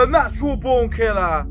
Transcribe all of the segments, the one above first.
the natural born killer.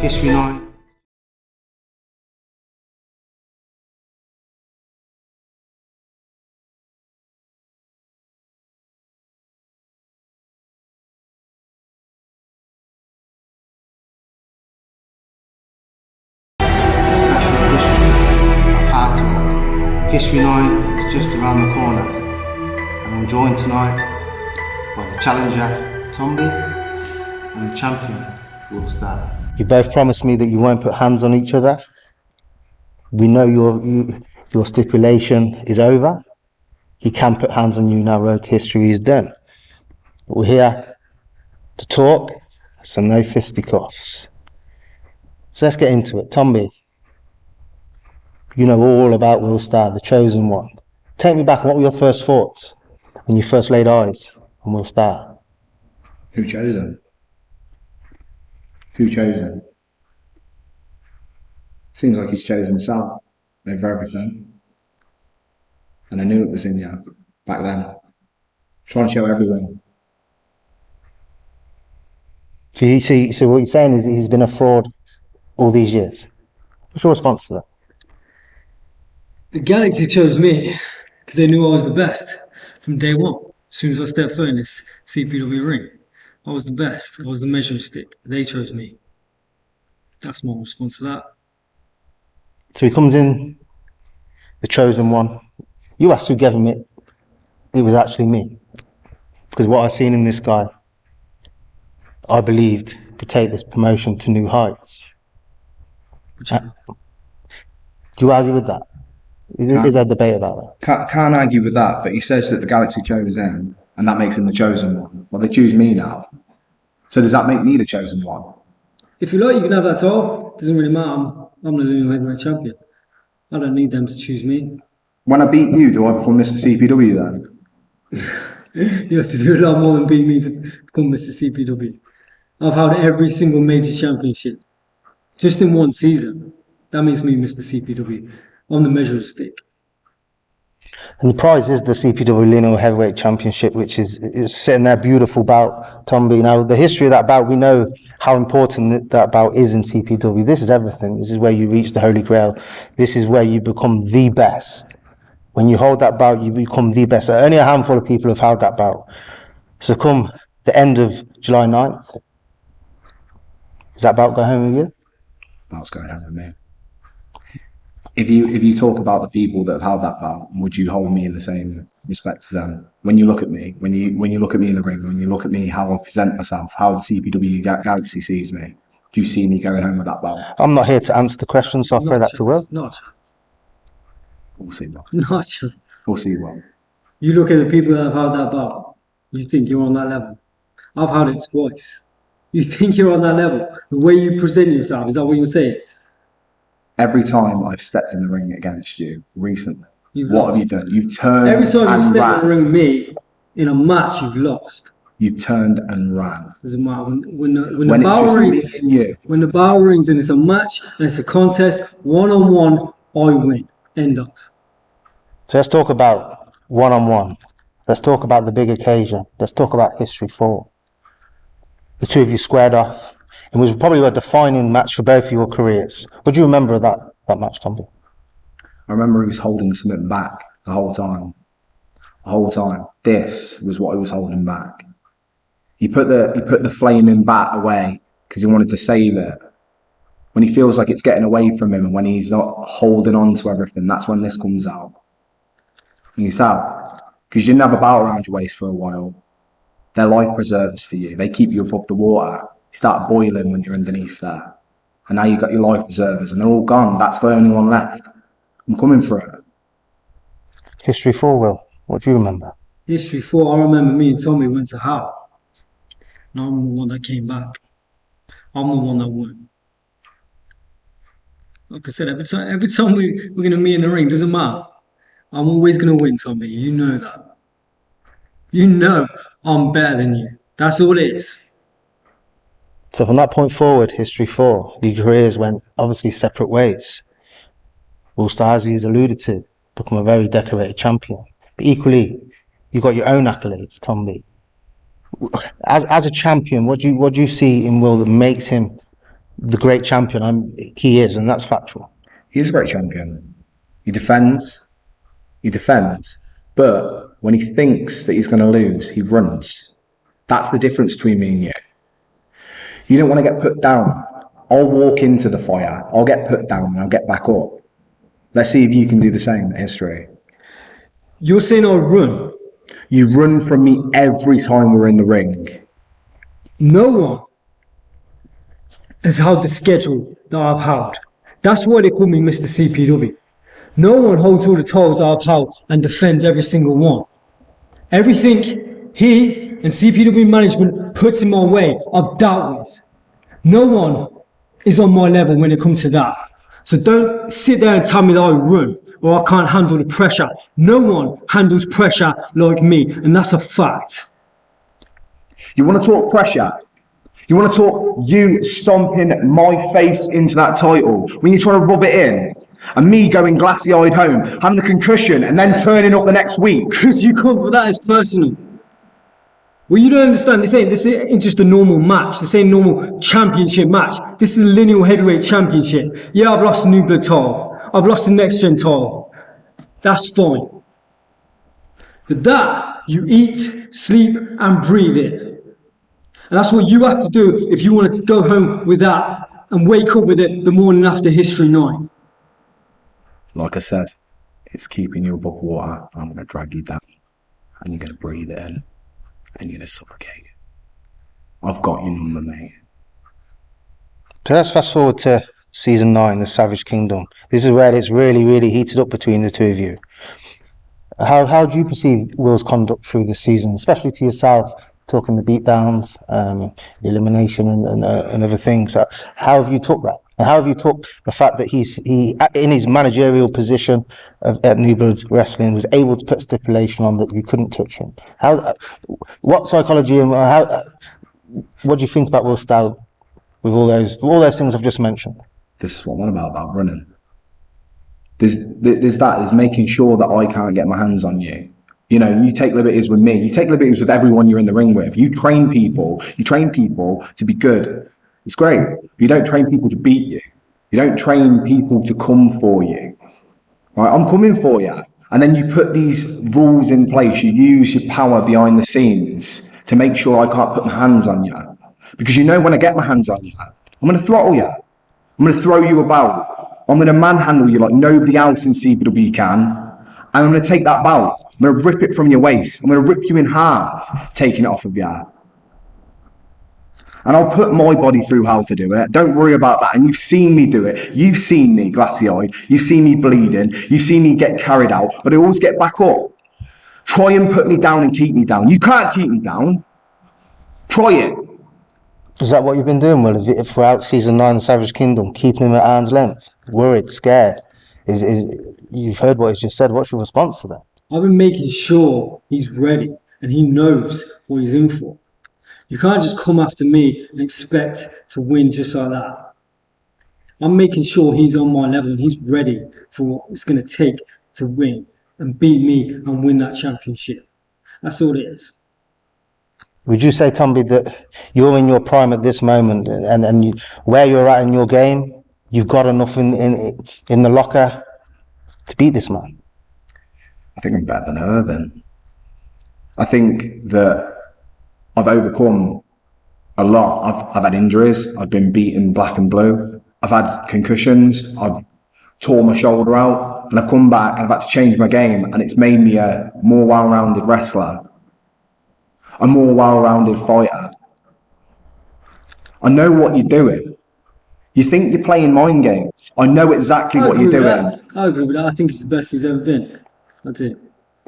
History 9. History 9 is just around the corner, and I'm joined tonight by the challenger, Tommbie, and the champion, Will Starr. You both promised me that you won't put hands on each other. We know your stipulation is over. He can put hands on you now. Road to history is done. But we're here to talk, so no fisticuffs. So let's get into it. Tommbie, you know all about Will Starr, the chosen one. Take me back. What were your first thoughts when you first laid eyes on Will Starr? Who chose him? Who chose him? Seems like he's chosen himself over everything. And I knew it was in you back then. Trying to show everyone. So what you're saying is he's been a fraud all these years. What's your response to that? The galaxy chose me. because they knew I was the best from day one. As soon as I stepped foot in this CPW ring, I was the best. I was the measuring stick. They chose me. That's my response to that. So he comes in, the chosen one. You asked who gave him it. It was actually me. Because what I seen in this guy, I believed could take this promotion to new heights. Do you argue with that? Is there a debate about that? Can't argue with that, but he says that the Galaxy chose him, and that makes him the chosen one. Well, they choose me now. So does that make me the chosen one? If you like, you can have that title. Doesn't really matter. I'm the new heavyweight champion. I don't need them to choose me. When I beat you, do I become Mr. CPW then? You have to do a lot more than beat me to become Mr. CPW. I've held every single major championship just in one season. That makes me Mr. CPW. I'm the measuring stick. And the prize is the CPW Lineal Heavyweight Championship, which is sitting there, beautiful bout, Tommbie. Now, the history of that bout, we know how important that bout is in CPW. This is everything. This is where you reach the Holy Grail. This is where you become the best. When you hold that bout, you become the best. Only a handful of people have held that bout. So come the end of July 9th, does that bout go home with you? That's going home with me. If you talk about the people that have held that bout, would you hold me in the same respect to them? When you look at me, when you look at me in the ring, when you look at me, how I present myself, how the CPW Galaxy sees me, do you see me going home with that bout? I'm not here to answer the question, so I'll throw that to Will. Not a chance. We'll see what. Not a chance. We'll see what. You look at the people that have held that bout, you think you're on that level. I've held it twice. You think you're on that level. The way you present yourself, is that what you're saying? Every time I've stepped in the ring against you recently, what have you done? You've turned every time and you step ran. in the ring with me, in a match, you've lost. You've turned and ran. Doesn't matter. When the bell rings, you. when the bell rings and it's a match and it's a contest, one-on-one, I win. End up. So let's talk about one-on-one. Let's talk about the big occasion. Let's talk about History 4. The two of you squared off. It was probably a defining match for both of your careers. What do you remember of that match, Tommbie? I remember he was holding something back the whole time. The whole time. This was what he was holding back. He put the flaming bat away because he wanted to save it. When he feels like it's getting away from him and when he's not holding on to everything, that's when this comes out. And you sad, because you didn't have a belt around your waist for a while. They're life preservers for you. They keep you above the water. You start boiling when you're underneath there. And now you've got your life preservers and they're all gone. That's the only one left. I'm coming for it. History 4, Will. What do you remember? History 4, I remember me and Tommy went to hell. And I'm the one that came back. I'm the one that won. Like I said, every time we're going to meet in the ring, doesn't matter. I'm always going to win, Tommy. You know that. You know I'm better than you. That's all it is. So from that point forward, History 4, your careers went obviously separate ways. Will Starr, as he's alluded to, become a very decorated champion. But equally, you got your own accolades, Tommbie. As a champion, what do you see in Will that makes him the great champion he is, and that's factual? He's a great champion. He defends, but when he thinks that he's going to lose, he runs. That's the difference between me and you. You don't want to get put down. I'll walk into the fire, I'll get put down, and I'll get back up. Let's see if you can do the same at History. You're saying I run? You run from me every time we're in the ring. No one has held the schedule that I've held. That's why they call me Mr. CPW. No one holds all the titles I've held and defends every single one. Everything he and CPW management puts in my way, I've dealt with. No one is on my level when it comes to that. So don't sit there and tell me that I run or I can't handle the pressure. No one handles pressure like me, and that's a fact. You want to talk pressure? You want to talk you stomping my face into that title when you're trying to rub it in? And me going glassy-eyed home, having a concussion and then turning up the next week? Because you come for that as personal. Well, you don't understand. This ain't just a normal match. This ain't a normal championship match. This is a lineal heavyweight championship. Yeah, I've lost the New Blood title. I've lost the Next Gen title. That's fine. But that, you eat, sleep, and breathe it. And that's what you have to do if you want to go home with that and wake up with it the morning after history night. Like I said, it's keeping you above water. I'm going to drag you down, and you're going to breathe it in, and you're going to suffocate. I've got your number, mate. So let's fast forward to season 9, The Savage Kingdom. This is where it's really, really heated up between the two of you. How do you perceive Will's conduct through the season, especially to yourself, talking the beatdowns, the elimination and other things? How have you took that? And how have you took the fact that he in his managerial position at New Blood Wrestling was able to put stipulation on that you couldn't touch him? What psychology and what do you think about Will Starr with all those things I've just mentioned? This is what I'm on about running. There's making sure that I can't get my hands on you. You know, you take liberties with me. You take liberties with everyone you're in the ring with. You train people to be good. It's great. You don't train people to beat you. You don't train people to come for you. Right? I'm coming for you. And then you put these rules in place. You use your power behind the scenes to make sure I can't put my hands on you. Because you know when I get my hands on you, I'm going to throttle you. I'm going to throw you about. I'm going to manhandle you like nobody else in CPW can. And I'm going to take that belt. I'm going to rip it from your waist. I'm going to rip you in half, taking it off of you. And I'll put my body through hell to do it. Don't worry about that. And you've seen me do it. You've seen me glassy-eyed. You've seen me bleeding. You've seen me get carried out. But I always get back up. Try and put me down and keep me down. You can't keep me down. Try it. Is that what you've been doing, Will, throughout season 9 of Savage Kingdom? Keeping him at arm's length? Worried, scared? You've heard what he's just said. What's your response to that? I've been making sure he's ready and he knows what he's in for. You can't just come after me and expect to win just like that. I'm making sure he's on my level and he's ready for what it's going to take to win and beat me and win that championship. That's all it is. Would you say, Tommbie, that you're in your prime at this moment and where you're at in your game, you've got enough in the locker to beat this man? I think I'm better than Urban. I think that I've overcome a lot. I've had injuries. I've been beaten black and blue. I've had concussions. I've tore my shoulder out. And I've come back and I've had to change my game. And it's made me a more well-rounded wrestler. A more well-rounded fighter. I know what you're doing. You think you're playing mind games. I know exactly what you're doing. I agree with that. I think he's the best he's ever been. I do.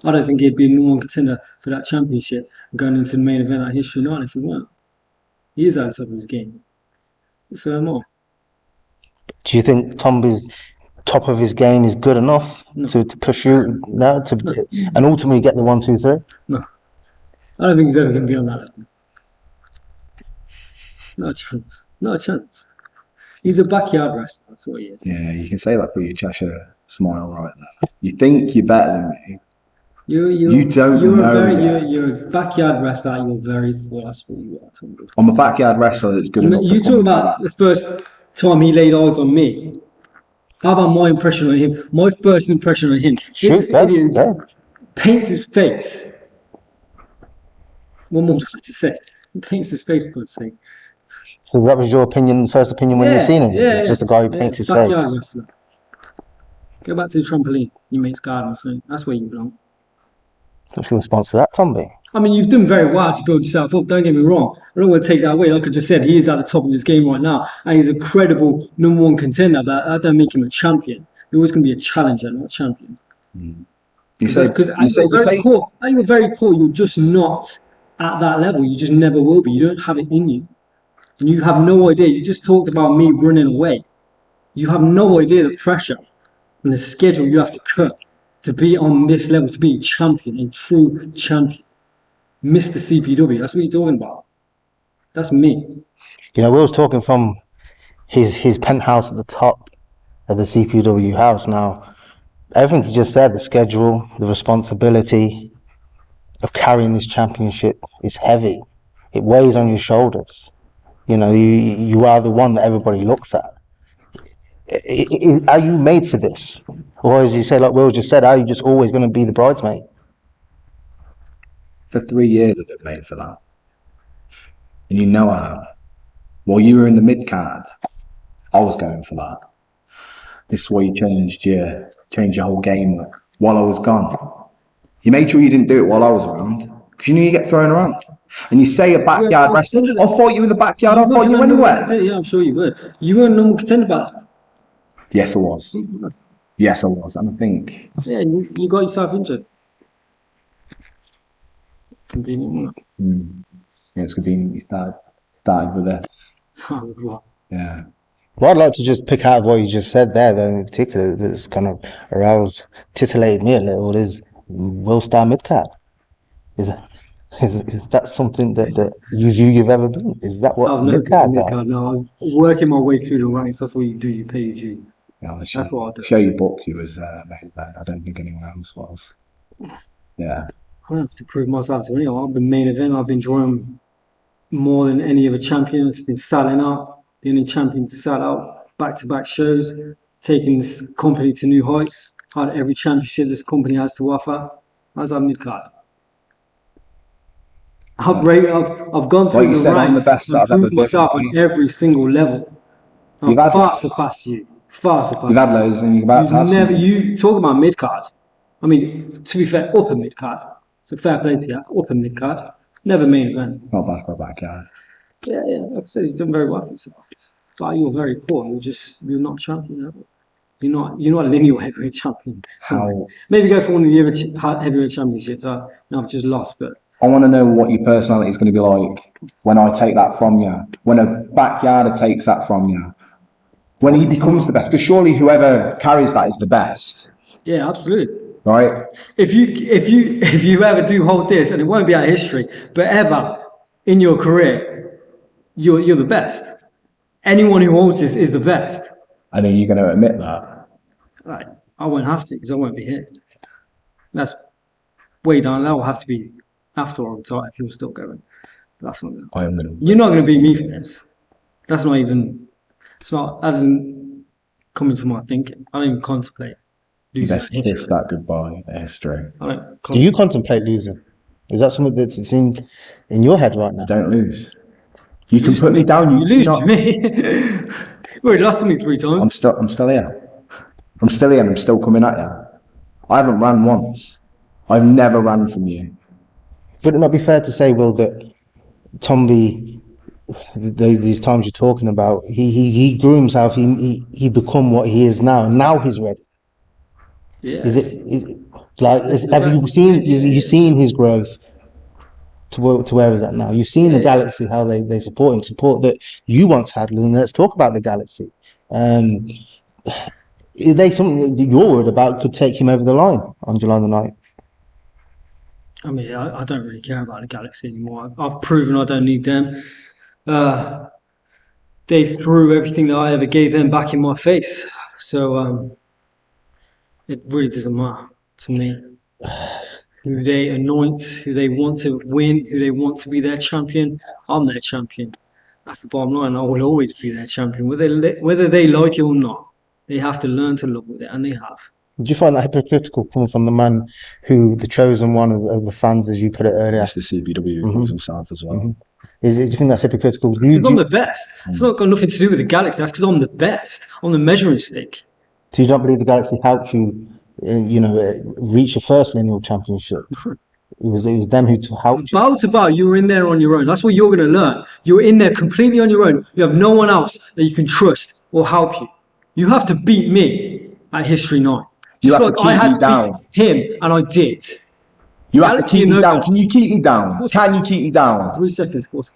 I don't think he'd be a number one contender for that championship going into the main event at History Night if he weren't. He is at the top of his game. So am I. Do you think Tommbie's top of his game is good enough to push you now and ultimately get the 1, 2, 3? No. I don't think he's ever going to be on that level. Not a chance. Not a chance. He's a backyard wrestler. That's what he is. Yeah, you can say that through your Cheshire smile right there. You think you're better than me. You don't know. You're a backyard wrestler. You're very poor. That's what you are, Tommbie. I'm a backyard wrestler that's good enough. You talk about the first time he laid eyes on me. How about my impression on him? My first impression on him. This idiot paints his face. One more to say. He paints his face, for God's sake. So that was your opinion, first opinion when you seen him? It's just a guy who paints his face. Wrestler. Go back to the trampoline, your mate's garden or something. That's where you belong. What's your response to that, Tommbie? I mean, you've done very well to build yourself up, don't get me wrong. I don't want to take that away. Like I just said, he is at the top of his game right now. And he's a credible number one contender, but that don't make him a champion. He's always going to be a challenger, not a champion. Because at your very core, you're just not at that level. You just never will be. You don't have it in you. And you have no idea. You just talked about me running away. You have no idea the pressure and the schedule you have to cut to be on this level, to be a champion, a true champion. Mr. CPW, that's what you're talking about. That's me. You know, Will's talking from his penthouse at the top of the CPW house now. Everything he just said, the schedule, the responsibility of carrying this championship is heavy. It weighs on your shoulders. You know, you are the one that everybody looks at. Are you made for this? Or as you say, like Will just said, are you just always going to be the bridesmaid? For 3 years I've been made for that. And you know I have. While you were in the mid card, I was going for that. This is why you changed your whole game while I was gone. You made sure you didn't do it while I was around, because you knew you get thrown around. And you say a backyard wrestling, I'll fight you in the backyard, I'll fight you anywhere. Yeah, I'm sure you would. You weren't a number contender back then. Yes, I was. Yes, I was. And I think... Yeah, you got yourself injured. Convenient, wasn't Yeah, it's convenient you started with this. it? Yeah. Well, I'd like to just pick out of what you just said there, though, in particular, that's kind of titillated me a little, is Will Starr mid-card. Is that something that you've ever been? Is that what mid-card is? No, I'm working my way through the ranks. That's what you do, you pay your dues. Yeah, That's what I do. Show you booked you as main event. I don't think anyone else was. Yeah. I don't have to prove myself to anyone. I've been main event. I've been drawing more than any other champion. It's been selling out. The only champion to sell out back-to-back shows, taking this company to new heights. Had every championship this company has to offer. That's our mid-card. I've gone through Like you the said, ranks. I'm the best that I've ever proved been. myself on every single level. You've I've had far loads. surpassed you. Far surpassed You've had loads and you're about to have never, some. you talk about mid card. I mean, to be fair, upper mid card. So fair play to you. Upper mid card. Never main event. Not bad for a backyard. Yeah. Like I said, you've done very well for yourself. But you're very poor. You're not champion. You're not a linear heavyweight champion. How? Maybe go for one of the heavyweight championships. I've just lost, but I want to know what your personality is going to be like when I take that from you. When a backyarder takes that from you. When he becomes the best. Because surely whoever carries that is the best. yeah, absolutely. Right? If you ever do hold this, and it won't be out of history, but ever in your career, you're the best. Anyone who holds this is the best. I know you're going to admit that. Right. I won't have to because I won't be here. That's way down. That will have to be after I retire if you're still going. But that's not going to. I am going to. You're not going to beat me for this. That's not even. It's not. That doesn't come into my thinking. I don't even contemplate. You best kiss that goodbye history. I don't. Do you contemplate losing? Is that something that's in your head right now? Don't lose. You can put me down. You lose to me. You already lost to me 3 times. I'm still here. I'm still here and I'm still coming at you. I haven't ran once. I've never ran from you. Would it not be fair to say, Will, that Tommbie, these times you're talking about, he grew himself, he become what he is now, and now he's ready. Yeah. Have you seen his growth to where he's at now? You've seen the Galaxy, how they support him, support that you once had, and let's talk about the Galaxy. Is they something that you're worried about could take him over the line on July the 9th? I mean, I don't really care about the Galaxy anymore. I've proven I don't need them. They threw everything that I ever gave them back in my face. So it really doesn't matter to me who they anoint, who they want to win, who they want to be their champion. I'm their champion. That's the bottom line. I will always be their champion, whether they like it or not. They have to learn to live with it, and they have. Do you find that hypocritical coming from the man who, the chosen one of the fans, as you put it earlier? That's the CBW who calls himself as well. Do you think that's hypocritical? Because I'm the best. It's not got nothing to do with the Galaxy. That's because I'm the best. I'm the measuring stick. So you don't believe the Galaxy helped you, reach your first lineal championship? It was them who helped you. About to bow, you were in there on your own. That's what you're going to learn. You're in there completely on your own. You have no one else that you can trust or help you. You have to beat me at History 9. You have to Look, I keep had me to down. beat him, and I did. You have to Galaxy keep me no down. box. Can you keep me down? Can you keep me down? 3 seconds, of course.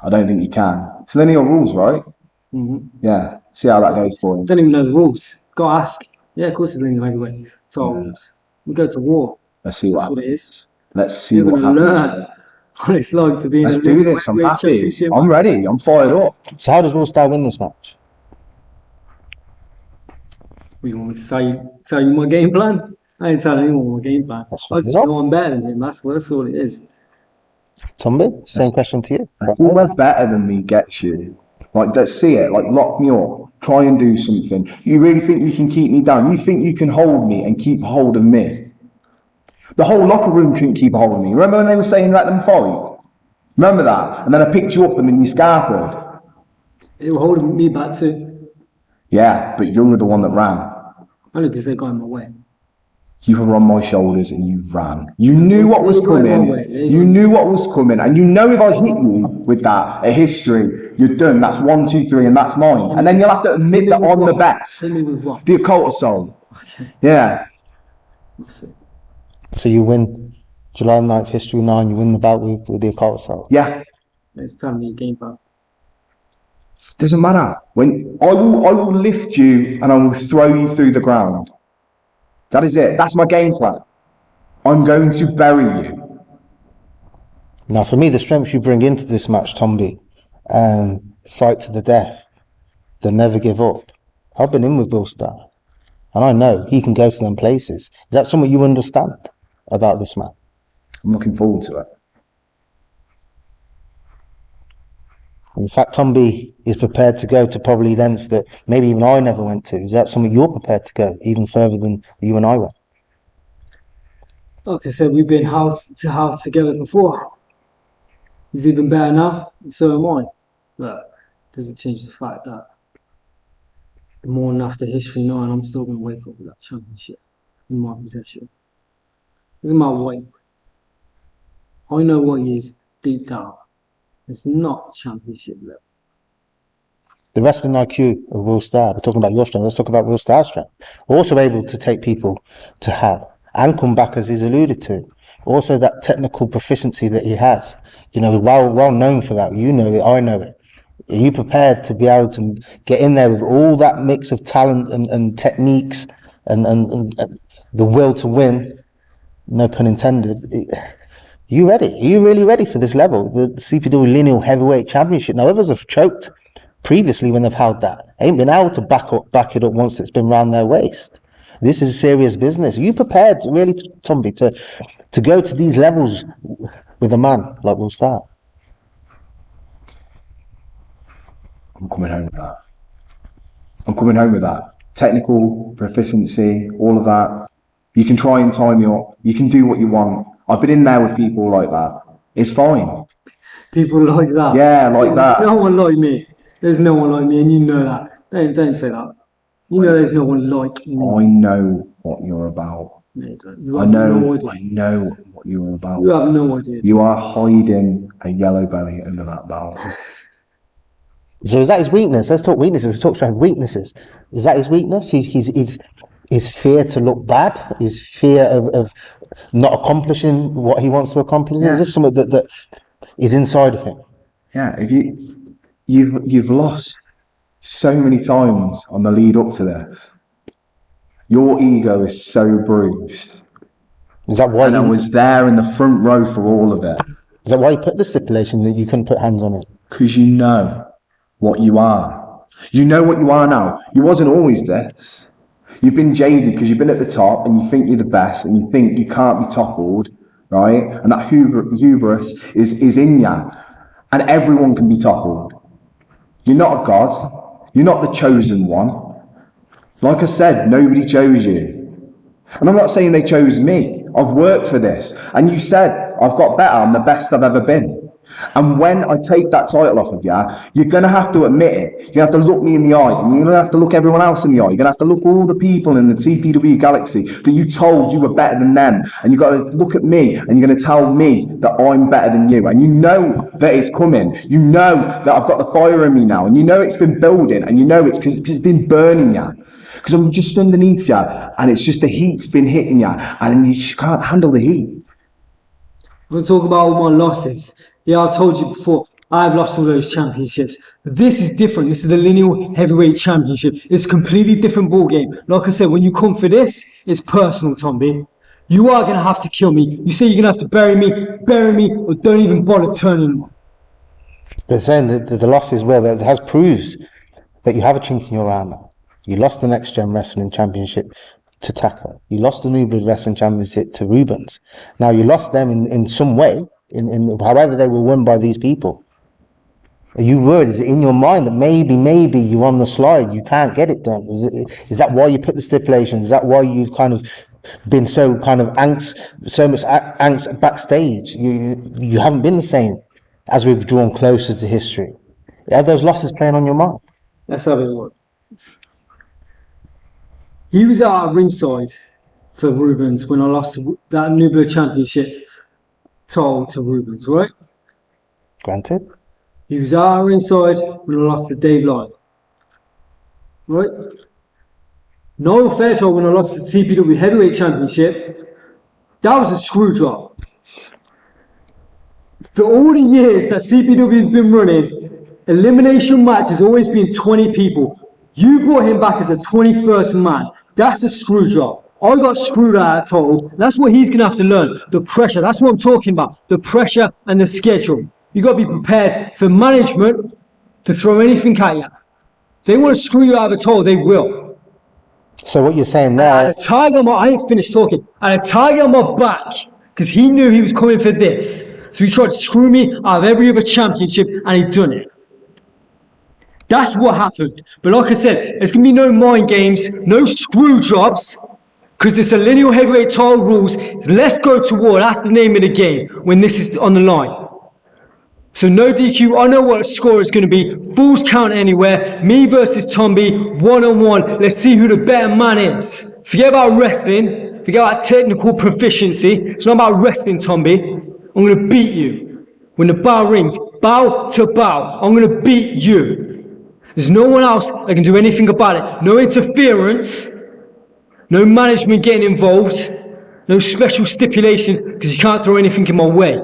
I don't think you can. It's linear rules, right? Yeah. See how that goes for I you. don't even know the rules. Go ask. Yeah, of course it's linear heavyweight. So we go to war. Let's see That's what what it happens. is. Let's see You're what going to happens. learn what it's like to be in Let's a do linear this. I'm heavyweight happy. championship. I'm ready. I'm fired up. So how does Will Starr win this match? You want me to tell you my game plan? I ain't telling anyone my game plan. That's I fine. just know I'm better than him. That's all it is. Tommbie, same question to you. Whoever better than me gets you. Like, let's see it. Like, lock me up. Try and do something. You really think you can keep me down? You think you can hold me and keep hold of me? The whole locker room couldn't keep a hold of me. Remember when they were saying let them fight? Remember that? And then I picked you up and then you scarpered. They were holding me back too. Yeah, but you were the one that ran. Only because they got in my way. You were on my shoulders and you ran. You knew what was They got in my coming. way. You knew what was coming. And you know if I hit you with that, a history, you're done. That's 1, 2, 3 and that's mine. And then you'll have to admit that I'm the best. Hit me with what? The occult soul. Okay. Yeah. That's it. So you win July 9th, History 9, you win the bout with the occult soul. Yeah. It's telling me a game plan. Doesn't matter. When I will lift you and I will throw you through the ground. That is it. That's my game plan. I'm going to bury you. Now, for me, the strength you bring into this match, Tommbie, fight to the death, the never give up. I've been in with Will Starr, and I know he can go to them places. Is that something you understand about this man? I'm looking forward to it. In fact, Tommbie is prepared to go to probably lengths that maybe even I never went to. Is that something you're prepared to go even further than you and I went? Like I said, we've been half to half together before. He's even better now, and so am I. But it doesn't change the fact that the morning after History 9, I'm still going to wake up with that championship in my possession. Doesn't matter what he brings. I know what he is deep down. It's not championship level. The wrestling IQ of Will Starr, we're talking about your strength, let's talk about Will Starr's strength. Also able to take people to hell and come back, as he's alluded to. Also that technical proficiency that he has. You know, well known for that. You know it, I know it. Are you prepared to be able to get in there with all that mix of talent and techniques and the will to win, no pun intended? Are you ready? Are you really ready for this level? The CPW Lineal Heavyweight Championship. Now, others have choked previously when they've held that. Ain't been able to back it up once it's been round their waist. This is serious business. Are you prepared, really, Tommbie, to go to these levels with a man like Will Starr? I'm coming home with that. I'm coming home with that. Technical proficiency, all of that. You can try and tie me up. You can do what you want. I've been in there with people like that. It's fine. People like that? Yeah, like that. There's no one like me. There's no one like me, and you know that. Don't say that. You know there's no one like me. I know what you're about. No, you don't. You I have know no idea. I know what you're about. You have no idea. You are hiding a yellow belly under that belt. So is that his weakness? Let's talk weaknesses. We talked about weaknesses. Is that his weakness? His fear to look bad? His fear of not accomplishing what he wants to accomplish? Yeah. Is this something that is inside of him? Yeah, if you've lost so many times on the lead up to this. Your ego is so bruised. Is that why? And I was there in the front row for all of it. Is that why you put the stipulation that you couldn't put hands on it? Because you know what you are. You know what you are now. You wasn't always this. You've been jaded because you've been at the top and you think you're the best and you think you can't be toppled, right? And that hubris is in you. And everyone can be toppled. You're not a god. You're not the chosen one. Like I said, nobody chose you. And I'm not saying they chose me. I've worked for this. And you said, I've got better. I'm the best I've ever been. And when I take that title off of you, you're going to have to admit it. You're going to have to look me in the eye. And you're going to have to look everyone else in the eye. You're going to have to look all the people in the TPW galaxy that you told you were better than them. And you've got to look at me and you're going to tell me that I'm better than you. And you know that it's coming. You know that I've got the fire in me now. And you know it's been building. And you know it's because it's been burning you. Because I'm just underneath you. And it's just the heat's been hitting you. And you just can't handle the heat. I'm going to talk about all my losses. Yeah, I've told you before, I've lost all those championships. This is different. This is the Lineal Heavyweight Championship. It's a completely different ball game. Like I said, when you come for this, it's personal, Tommbie. You are going to have to kill me. You say you're going to have to bury me, or don't even bother turning. They're saying that the losses, well, that has proves that you have a chink in your armour. You lost the Next Gen Wrestling Championship to Taka. You lost the New Blood Wrestling Championship to Rubens. Now, you lost them in some way. In however they were won by these people. Are you worried? Is it in your mind that maybe you're on the slide, you can't get it done? Is that why you put the stipulations? Is that why you kind of been so kind of so much angst backstage. You haven't been the same as we've drawn closer to history. Are those losses playing on your mind? Let's have a look. He was at ringside for Rubens when I lost that Nuclear Championship title to Rubens, right? Granted. He was at ringside when I lost to Dave Lyon, right? Noel Fairchild when I lost the CPW Heavyweight Championship, that was a screw job. For all the years that CPW has been running, elimination match has always been 20 people. You brought him back as a 21st man. That's a screw job. I got screwed out at total. That's what he's going to have to learn. The pressure. That's what I'm talking about. The pressure and the schedule. You got to be prepared for management to throw anything at you. If they want to screw you out of a total, they will. So what you're saying there... I had a tiger on my... I ain't finished talking. I had a tiger on my back because he knew he was coming for this. So he tried to screw me out of every other championship and he done it. That's what happened. But like I said, there's going to be no mind games, no screw jobs, because it's a lineal heavyweight title rules. Let's go to war. That's the name of the game when this is on the line. So no DQ. I know what the score is going to be. Bulls count anywhere. Me versus Tommbie, one-on-one. Let's see who the better man is. Forget about wrestling. Forget about technical proficiency. It's not about wrestling, Tommbie. I'm going to beat you. When the bell rings, bow to bow, I'm going to beat you. There's no one else that can do anything about it. No interference. No management getting involved. No special stipulations because you can't throw anything in my way.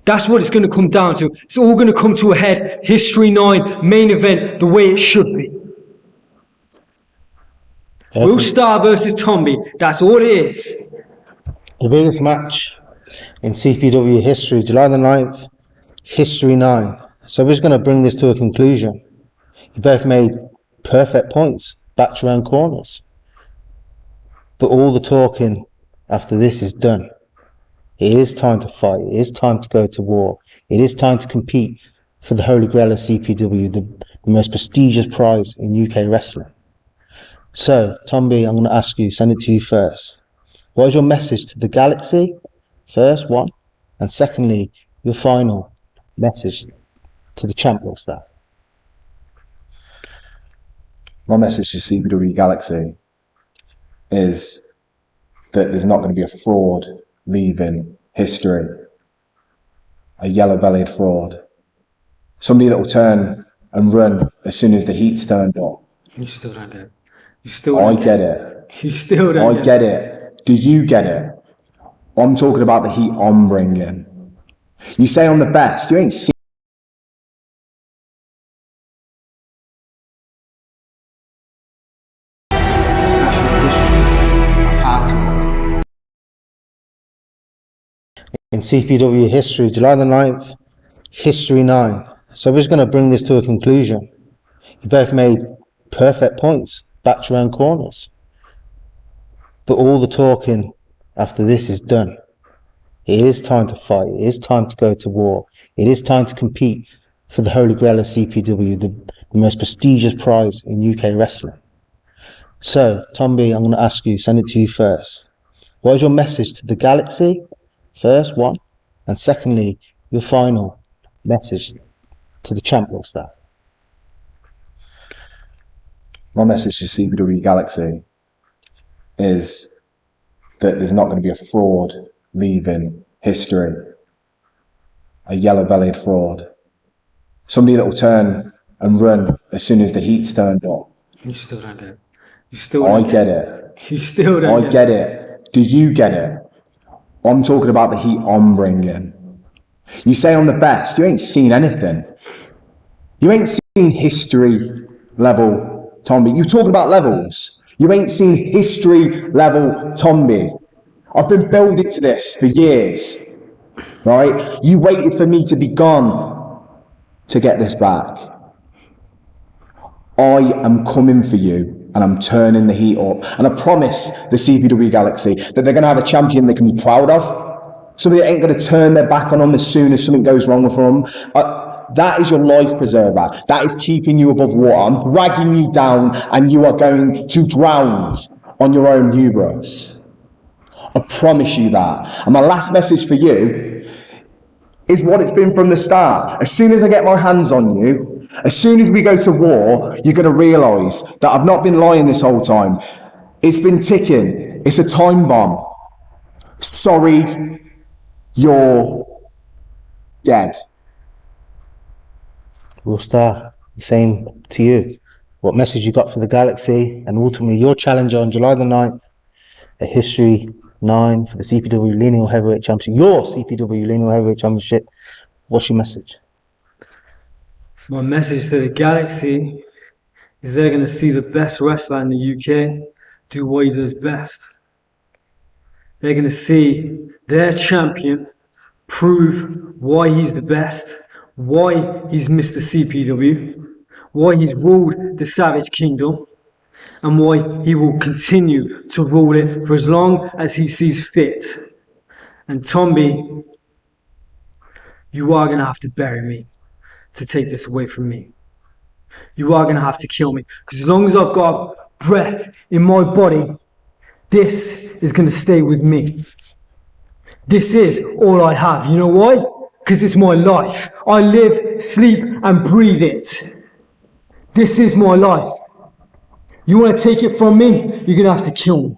That's what it's going to come down to. It's all going to come to a head. History 9, main event, the way it should be. Will Starr versus Tommbie. That's all it is. The biggest match in CPW history, July the 9th, History 9. So we're just going to bring this to a conclusion. You both made perfect points, backed around corners. But all the talking after this is done. It is time to fight. It is time to go to war. It is time to compete for the Holy Grail of CPW, the most prestigious prize in UK wrestling. So, Tommbie, I'm going to ask you, send it to you first. What is your message to the galaxy? First, one. And secondly, your final message to the champ Will Starr. My message to CPW Galaxy is that there's not going to be a fraud leaving history. A yellow-bellied fraud. Somebody that will turn and run as soon as the heat's turned up. You still don't get it. You still don't I get it. You still don't I get it. Do you get it? I'm talking about the heat I'm bringing. You say I'm the best. You ain't seen In CPW history, July the 9th, History 9. So we're just going to bring this to a conclusion. You both made perfect points, backed around corners. But all the talking after this is done. It is time to fight. It is time to go to war. It is time to compete for the Holy Grail of CPW, the most prestigious prize in UK wrestling. So, Tommbie, I'm going to ask you, send it to you first. What is your message to the galaxy? First, one. And secondly, your final message to the champ Will Starr. My message to CPW Galaxy is that there's not going to be a fraud leaving history. A yellow-bellied fraud. Somebody that will turn and run as soon as the heat's turned up. You still don't get it. You still don't get it. You still don't get it. Do you get it? I'm talking about the heat I'm bringing. You say I'm the best. You ain't seen anything. You ain't seen history level Tommbie. You talking about levels. You ain't seen history level Tommbie. I've been building to this for years. Right? You waited for me to be gone to get this back. I am coming for you. And I'm turning the heat up. And I promise the CPW Galaxy that they're going to have a champion they can be proud of. Somebody that ain't going to turn their back on them as soon as something goes wrong with them. That is your life preserver. That is keeping you above water. I'm dragging you down and you are going to drown. on your own hubris. I promise you that. And my last message for you is what it's been from the start. As soon as I get my hands on you, as soon as we go to war, you're going to realise that I've not been lying this whole time. It's been ticking. It's a time bomb. Sorry, you're dead. Will Starr, the same to you. What message you got for the Galaxy, and ultimately your challenger on July the 9th at History 9 for the CPW Lineal Heavyweight Championship, your CPW Lineal Heavyweight Championship. What's your message? My message to the Galaxy is they're going to see the best wrestler in the UK do what he does best. They're going to see their champion prove why he's the best, why he's Mr. CPW, why he's ruled the Savage Kingdom, and why he will continue to rule it for as long as he sees fit. And Tommbie, you are going to have to bury me to take this away from me. You are going to have to kill me, because as long as I've got breath in my body, this is going to stay with me. This is all I have. You know why? Because it's my life. I live, sleep, and breathe it. This is my life. You want to take it from me? You're going to have to kill me.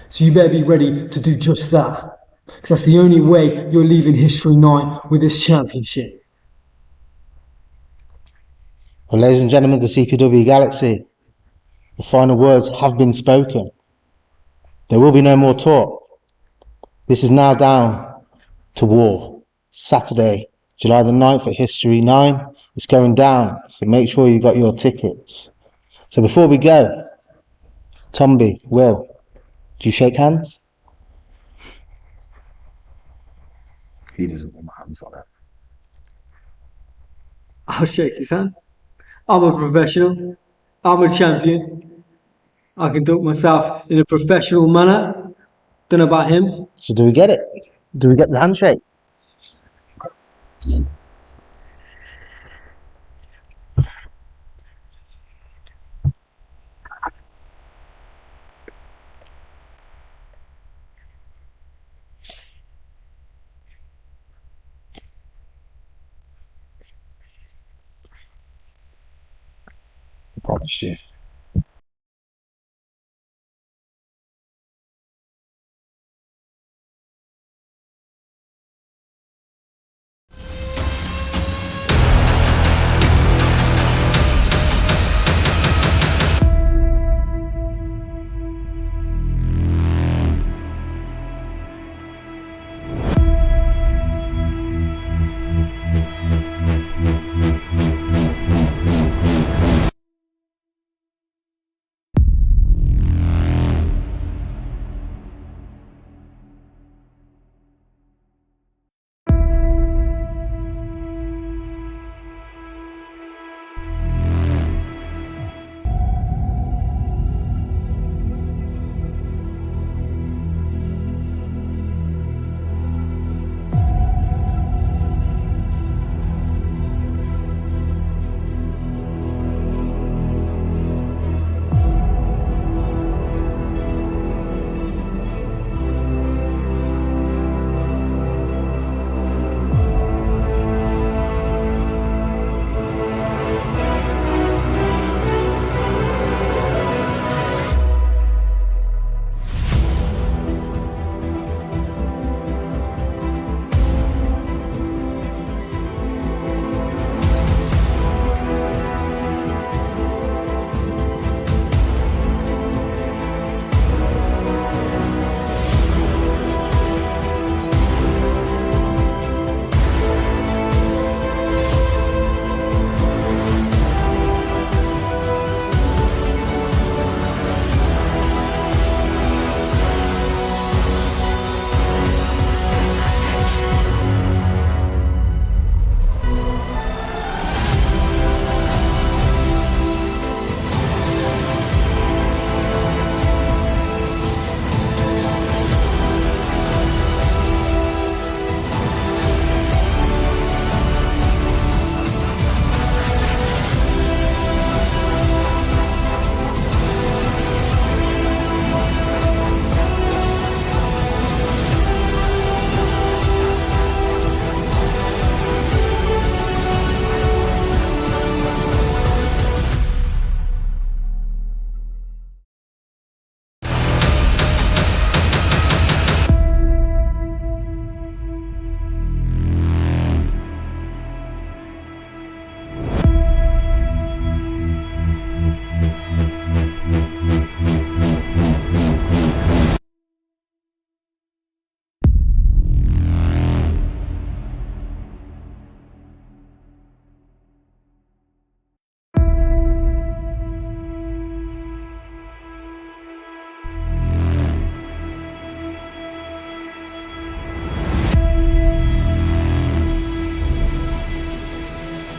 So you better be ready to do just that. Because that's the only way you're leaving History 9 with this championship. Well, ladies and gentlemen, the CPW Galaxy, the final words have been spoken. There will be no more talk. This is now down to war. Saturday, July the 9th at History 9. It's going down, so make sure you got your tickets. So before we go, Tommbie, Will, do you shake hands? He doesn't want my hands on it. I'll shake his hand. I'm a professional. I'm a champion. I conduct myself in a professional manner. Don't know about him. So do we get it? Do we get the handshake? I promise you.